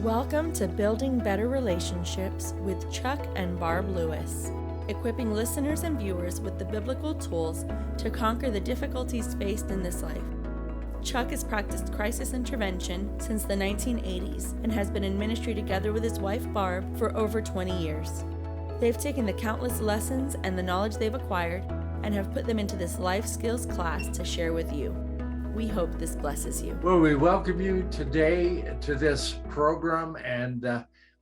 Welcome to Building Better Relationships with Chuck and Barb Lewis, equipping listeners and viewers with the biblical tools to conquer the difficulties faced in this life. Chuck has practiced crisis intervention since the 1980s and has been in ministry together with his wife Barb for over 20 years. They've taken the countless lessons and the knowledge they've acquired and have put them into this life skills class to share with you. We hope this blesses you. Well, we welcome you today to this program, and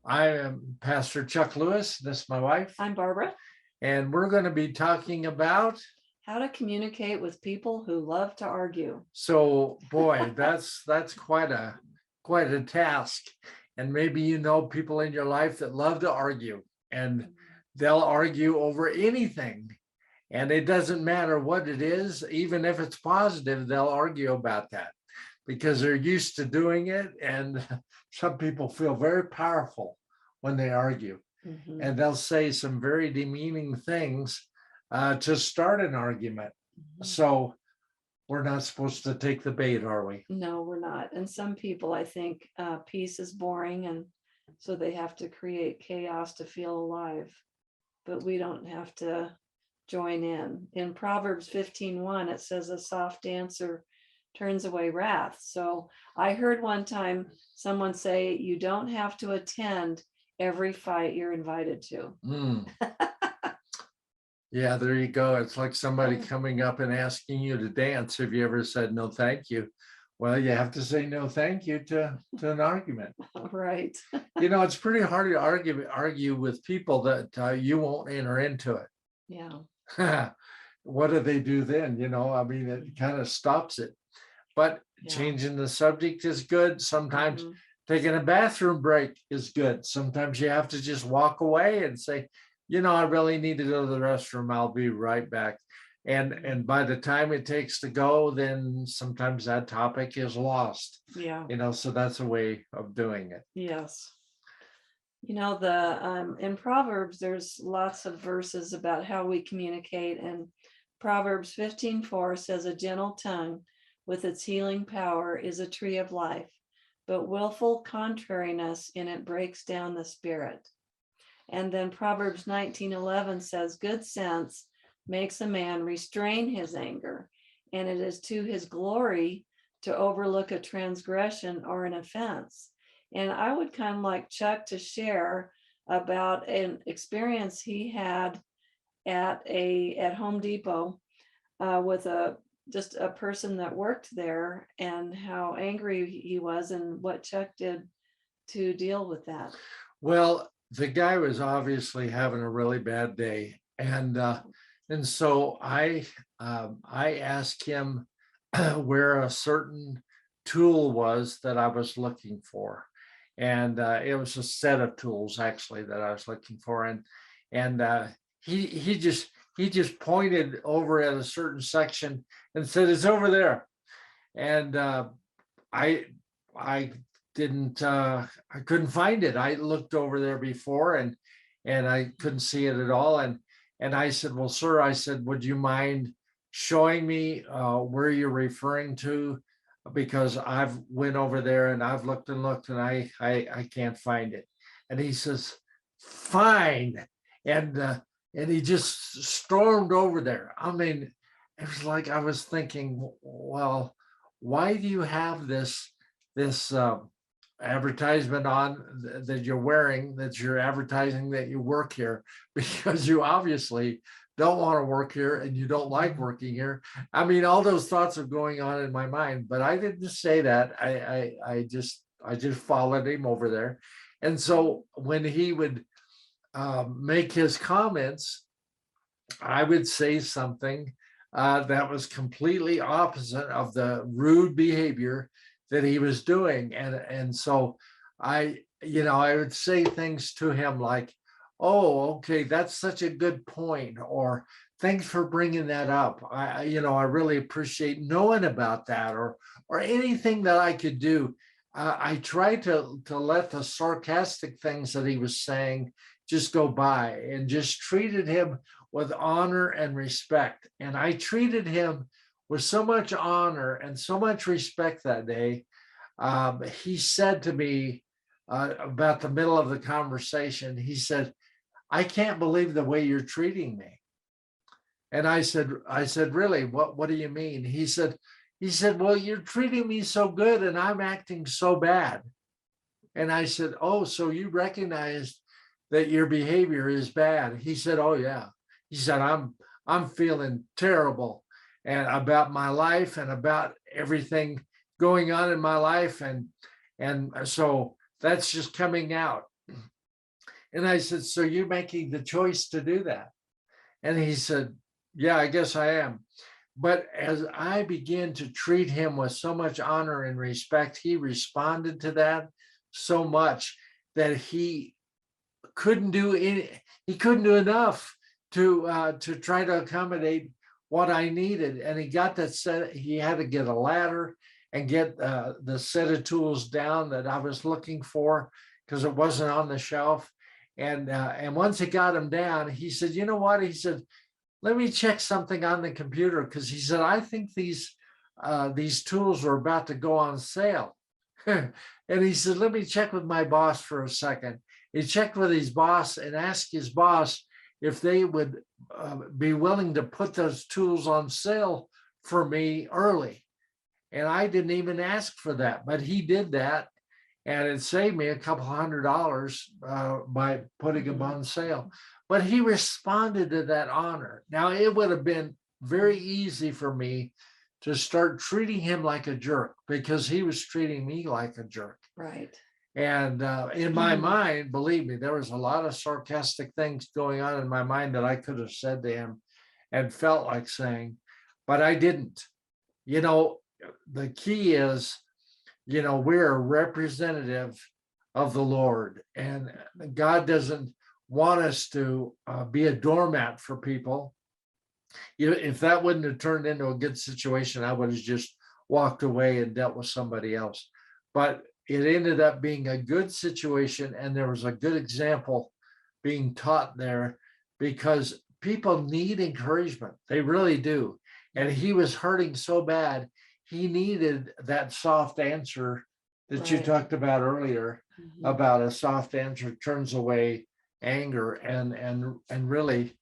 I am Pastor Chuck Lewis. This is my wife. I'm Barbara. And we're going to be talking about how to communicate with people who love to argue. So, boy, that's quite a task. And maybe you know people in your life that love to argue, and they'll argue over anything. And it doesn't matter what it is, even if it's positive, they'll argue about that because they're used to doing it. And some people feel very powerful when they argue. Mm-hmm. And they'll say some very demeaning things to start an argument. Mm-hmm. So we're not supposed to take the bait, are we? No, we're not. And some people, I think, peace is boring, and so they have to create chaos to feel alive. But we don't have to join in. In Proverbs 15:1, it says a soft answer turns away wrath. So I heard one time someone say, you don't have to attend every fight you're invited to. Yeah, there you go. It's like somebody coming up and asking you to dance. Have you ever said no thank you? Well, you have to say no thank you to an argument. Right. You know, it's pretty hard to argue with people that you won't enter into it. Yeah. What do they do then? You know, I mean, it kind of stops it. But changing the subject is good. Sometimes taking a bathroom break is good. Sometimes you have to just walk away and say, you know, I really need to go to the restroom. I'll be right back. And by the time it takes to go, then sometimes that topic is lost. Yeah. You know, so that's a way of doing it. Yes. You know, in Proverbs, there's lots of verses about how we communicate. And Proverbs 15:4 says, a gentle tongue with its healing power is a tree of life, but willful contrariness in it breaks down the spirit. And then Proverbs 19:11 says, good sense makes a man restrain his anger, and it is to his glory to overlook a transgression or an offense. And I would kind of like Chuck to share about an experience he had at Home Depot with just a person that worked there, and how angry he was and what Chuck did to deal with that. Well, the guy was obviously having a really bad day, and so I asked him where a certain tool was that I was looking for. And it was a set of tools actually that I was looking for, and he just pointed over at a certain section and said, "It's over there." And I couldn't find it. I looked over there before and I couldn't see it at all. And I said, "Well, sir," I said, "would you mind showing me where you're referring to? Because I've went over there and I've looked and I can't find it." And he says, "Fine." And he just stormed over there. I mean, it was like I was thinking, well, why do you have this advertisement on that you're wearing, that you're advertising that you work here? Because you obviously don't want to work here and you don't like working here. I mean, all those thoughts are going on in my mind, but I didn't say that. I just followed him over there. And so when he would make his comments, I would say something that was completely opposite of the rude behavior that he was doing. And so I would say things to him like, "Oh, okay, that's such a good point," or "Thanks for bringing that up. I really appreciate knowing about that," or anything that I could do. I tried to let the sarcastic things that he was saying just go by and just treated him with honor and respect. And I treated him with so much honor and so much respect that day. He said to me, about the middle of the conversation, he said, "I can't believe the way you're treating me." And I said, "Really, what do you mean?" He said, "Well, you're treating me so good and I'm acting so bad." And I said, "Oh, so you recognize that your behavior is bad?" He said, "Oh yeah." He said, I'm feeling terrible and about my life and about everything going on in my life. And so that's just coming out." And I said, "So you're making the choice to do that?" And he said, "Yeah, I guess I am." But as I began to treat him with so much honor and respect, he responded to that so much that couldn't do any, he couldn't do enough to try to accommodate what I needed. And he got that set, he had to get a ladder and get the set of tools down that I was looking for because it wasn't on the shelf. And once he got them down, he said, "You know what?" He said, "Let me check something on the computer," because he said, "I think these tools are about to go on sale." And he said, "Let me check with my boss for a second." He checked with his boss and asked his boss if they would be willing to put those tools on sale for me early. And I didn't even ask for that, but he did that. And it saved me a couple $100 by putting them on sale. But he responded to that honor. Now, it would have been very easy for me to start treating him like a jerk because he was treating me like a jerk. Right. And in my mind, believe me, there was a lot of sarcastic things going on in my mind that I could have said to him and felt like saying, but I didn't. You know, the key is, you know, we're a representative of the Lord, and God doesn't want us to be a doormat for people. You know, if that wouldn't have turned into a good situation, I would have just walked away and dealt with somebody else. But it ended up being a good situation, and there was a good example being taught there because people need encouragement. They really do. And he was hurting so bad, he needed that soft answer that you Right. talked about earlier, Mhm. about a soft answer turns away anger, and really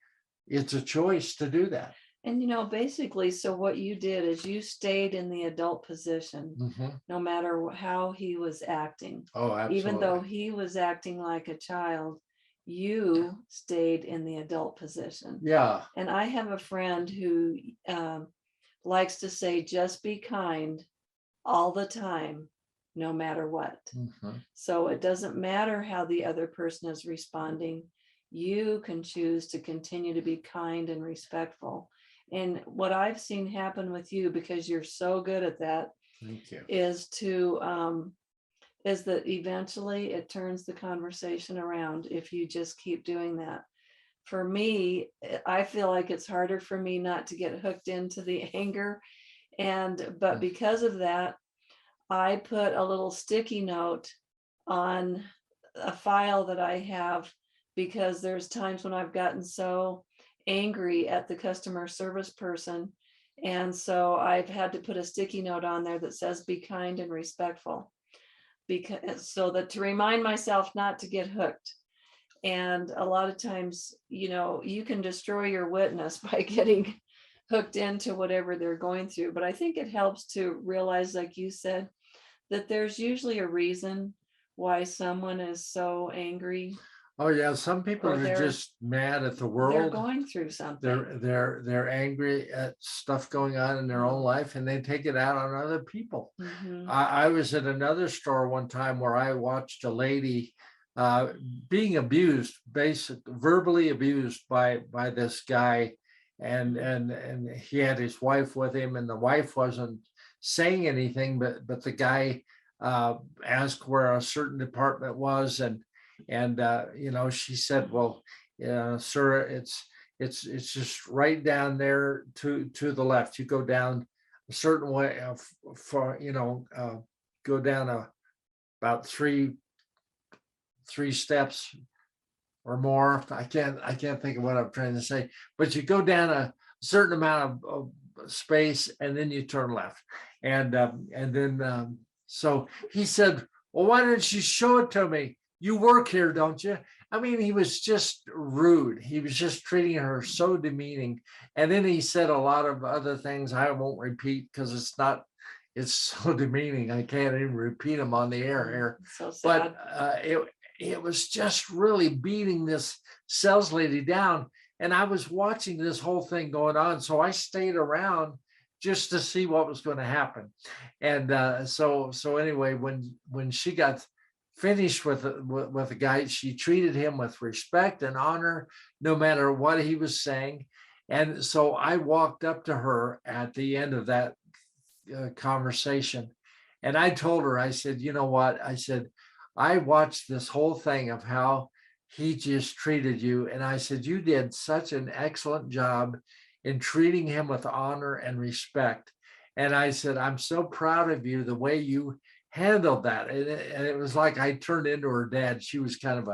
it's a choice to do that. And basically, so what you did is you stayed in the adult position, Mhm. no matter how he was acting. Oh, Even though absolutely. he was acting like a child, you stayed in the adult position. Yeah. And I have a friend who likes to say, just be kind all the time, no matter what. Mhm. So it doesn't matter how the other person is responding. You can choose to continue to be kind and respectful. And what I've seen happen with you, because you're so good at that, Thank you. is that eventually it turns the conversation around if you just keep doing that. For me, I feel like it's harder for me not to get hooked into the anger. But because of that, I put a little sticky note on a file that I have, because there's times when I've gotten so angry at the customer service person. And so I've had to put a sticky note on there that says, be kind and respectful, because so that to remind myself not to get hooked. And a lot of times, you can destroy your witness by getting hooked into whatever they're going through. But I think it helps to realize, like you said, that there's usually a reason why someone is so angry. Oh yeah, some people Or are they're- just mad at the They're world. going through something. They're angry at stuff going on in their own life, and they take it out on other people. Mhm. I was at another store one time where I watched a lady being abused, verbally abused by this guy, and he had his wife with him, and the wife wasn't saying anything, but the guy asked where a certain department was, and she said, "Well, sir, it's just right down there to the left. You go down a certain way go down about three steps or more. I can't think of what I'm trying to say, but you go down a certain amount of space and then you turn left." And then so he said, Well, why didn't you show it to me? You work here, don't you? I mean, he was just rude. He was just treating her so demeaning. And then he said a lot of other things I won't repeat because it's so demeaning. I can't even repeat them on the air here. So sad. But it was just really beating this sales lady down. And I was watching this whole thing going on. So I stayed around just to see what was going to happen. And so anyway, when she got finished with the guy, she treated him with respect and honor, no matter what he was saying. And so I walked up to her at the end of that conversation, and I told her, I said, you know what? I said, I watched this whole thing of how he just treated you. And I said, you did such an excellent job in treating him with honor and respect. And I said, I'm so proud of you, the way you handled that. And it was like I turned into her dad. She was kind of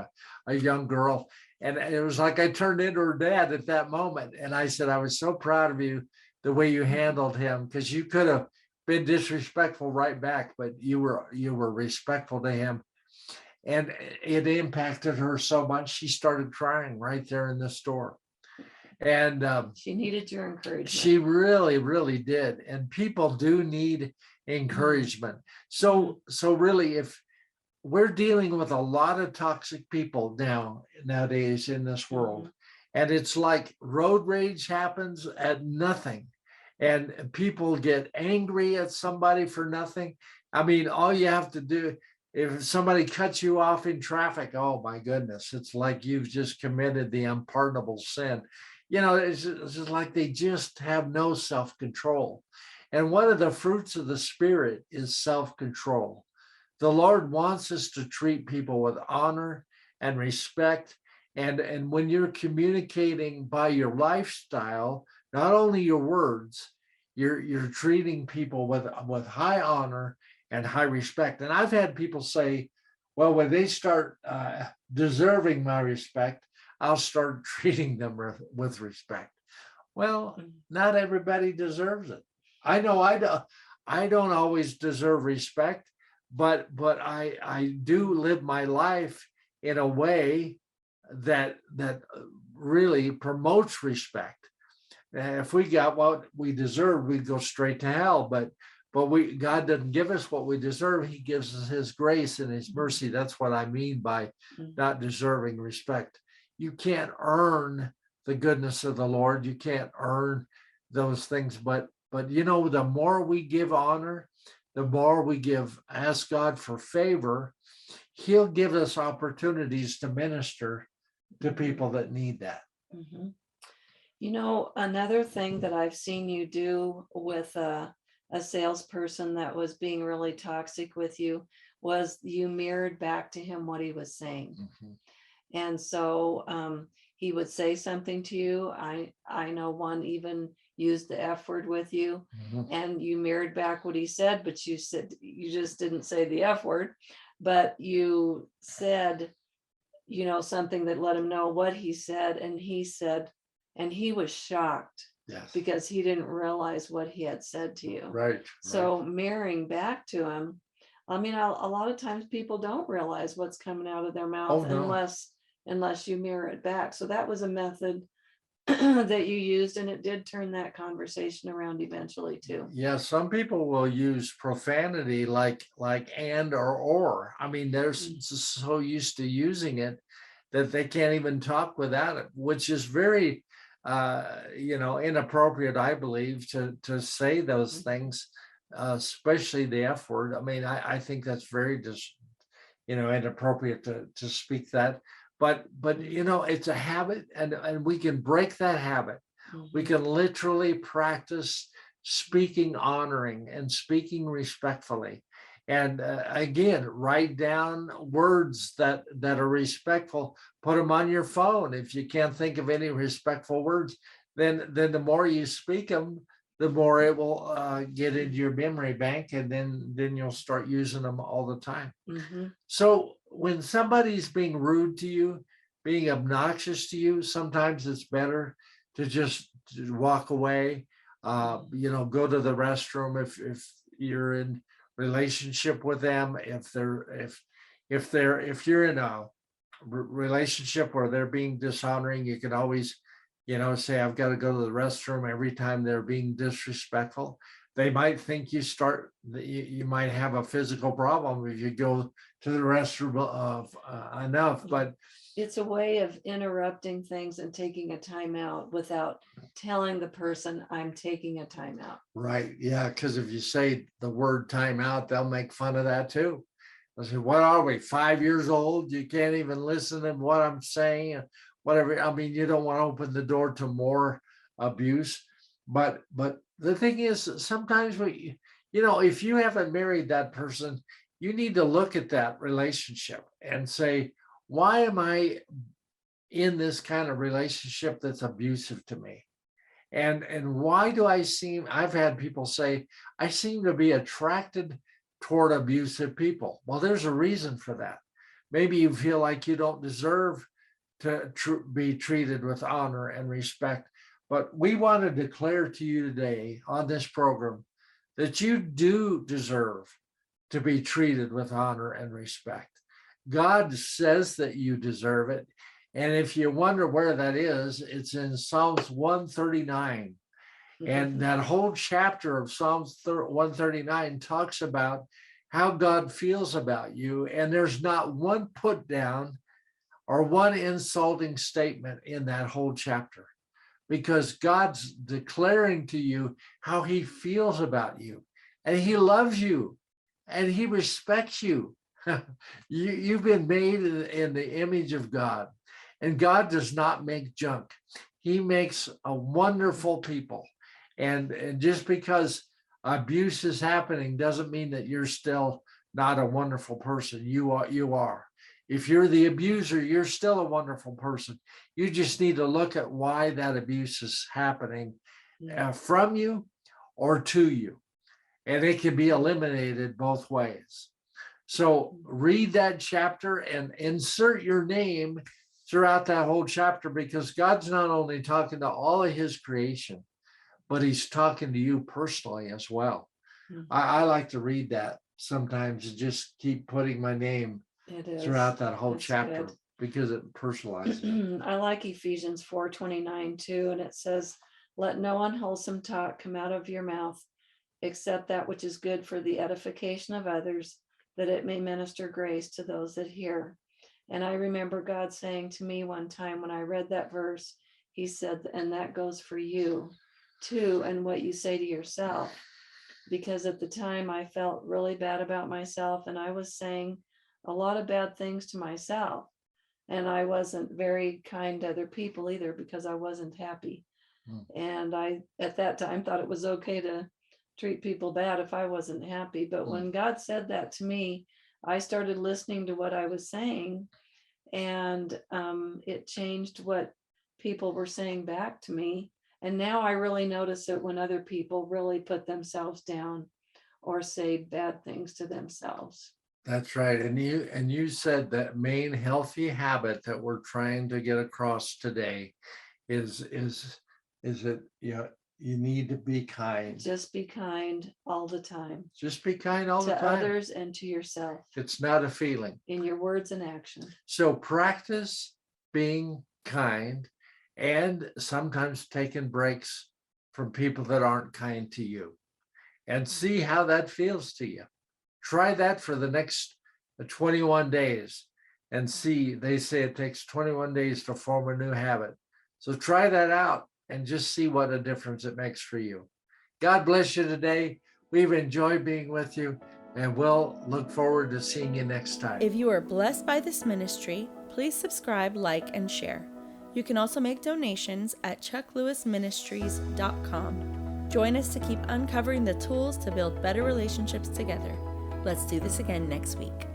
a young girl. And it was like I turned into her dad at that moment. And I said, I was so proud of you, the way you handled him, because you could have been disrespectful right back, but you were respectful to him. And it impacted her so much, she started crying right there in the store. And she needed your encouragement. She really, really did. And people do need encouragement. So really, if we're dealing with a lot of toxic people nowadays in this world, and it's like road rage happens at nothing, and people get angry at somebody for nothing. I mean, all you have to do, if somebody cuts you off in traffic, oh my goodness, it's like you've just committed the unpardonable sin. It's just like they just have no self-control. And one of the fruits of the Spirit is self-control. The Lord wants us to treat people with honor and respect. And when you're communicating by your lifestyle, not only your words, you're treating people with high honor and high respect. And I've had people say, well, when they start deserving my respect, I'll start treating them with respect. Well, not everybody deserves it. I know I don't always deserve respect, but I do live my life in a way that really promotes respect. If we got what we deserve, we'd go straight to hell. But God doesn't give us what we deserve. He gives us his grace and his mercy. That's what I mean by not deserving respect. You can't earn the goodness of the Lord. You can't earn those things. But the more we give honor, the more we ask God for favor, he'll give us opportunities to minister to people that need that. Another thing that I've seen you do with a salesperson that was being really toxic with you was you mirrored back to him what he was saying. And so he would say something to you. I know one even used the F word with you, and you mirrored back what he said, but you said, you just didn't say the F word, but you said, something that let him know what he said. And he was shocked. Yes. Because he didn't realize what he had said to you. Right. So mirroring back to him, I mean, a lot of times people don't realize what's coming out of their mouth unless you mirror it back. So that was a method that you used, and it did turn that conversation around eventually too. Yeah, some people will use profanity like and or. I mean, they're so used to using it that they can't even talk without it, which is very inappropriate, I believe, to say those things, especially the F word. I mean, I think that's very inappropriate to speak that. But it's a habit, and we can break that habit. We can literally practice speaking honoring and speaking respectfully. And again, write down words that are respectful. Put them on your phone. If you can't think of any respectful words, then the more you speak them, the more it will get into your memory bank, and then you'll start using them all the time. So when somebody's being rude to you, being obnoxious to you, sometimes it's better to just walk away. Go to the restroom if you're in relationship with them. If you're in a relationship where they're being dishonoring, you can always, say, I've got to go to the restroom every time they're being disrespectful. They might think you might have a physical problem if you go to the restroom enough, but it's a way of interrupting things and taking a time out without telling the person I'm taking a time out. Right. Yeah. Because if you say the word time out, they'll make fun of that too. I say, what are we, 5 years old? You can't even listen to what I'm saying, whatever. I mean, you don't want to open the door to more abuse. But the thing is, sometimes if you haven't married that person, you need to look at that relationship and say, why am I in this kind of relationship that's abusive to me? And why do I've had people say, I seem to be attracted toward abusive people. Well, there's a reason for that. Maybe you feel like you don't deserve to be treated with honor and respect. But we want to declare to you today on this program that you do deserve to be treated with honor and respect. God says that you deserve it. And if you wonder where that is, it's in Psalms 139. And that whole chapter of Psalms 139 talks about how God feels about you. And there's not one put down or one insulting statement in that whole chapter, because God's declaring to you how he feels about you, and he loves you, and he respects you. You've been made in the image of God, and God does not make junk. He makes a wonderful people. And just because abuse is happening doesn't mean that you're still not a wonderful person. You are. If you're the abuser, you're still a wonderful person. You just need to look at why that abuse is happening from you or to you. And it can be eliminated both ways. So read that chapter and insert your name throughout that whole chapter, because God's not only talking to all of his creation, but he's talking to you personally as well. Mm-hmm. I like to read that sometimes and just keep putting my name throughout that whole chapter, good, because it personalizes it. I like Ephesians 4:29 too, and it says, let no unwholesome talk come out of your mouth, except that which is good for the edification of others, that it may minister grace to those that hear. And I remember God saying to me one time when I read that verse, he said, and that goes for you too, and what you say to yourself. Because at the time I felt really bad about myself, and I was saying a lot of bad things to myself. And I wasn't very kind to other people either, because I wasn't happy. And I, at that time, thought it was okay to treat people bad if I wasn't happy. But when God said that to me, I started listening to what I was saying, and it changed what people were saying back to me. And now I really notice it when other people really put themselves down or say bad things to themselves. That's right. And you said that main healthy habit that we're trying to get across today is that you need to be kind. Just be kind all the time. Just be kind all the time. To others and to yourself. It's not a feeling. In your words and action. So practice being kind, and sometimes taking breaks from people that aren't kind to you, and see how that feels to you. Try that for the next 21 days and see. They say it takes 21 days to form a new habit. So try that out and just see what a difference it makes for you. God bless you today. We've enjoyed being with you, and we'll look forward to seeing you next time. If you are blessed by this ministry, please subscribe, like, and share. You can also make donations at chucklewisministries.com. Join us to keep uncovering the tools to build better relationships together. Let's do this again next week.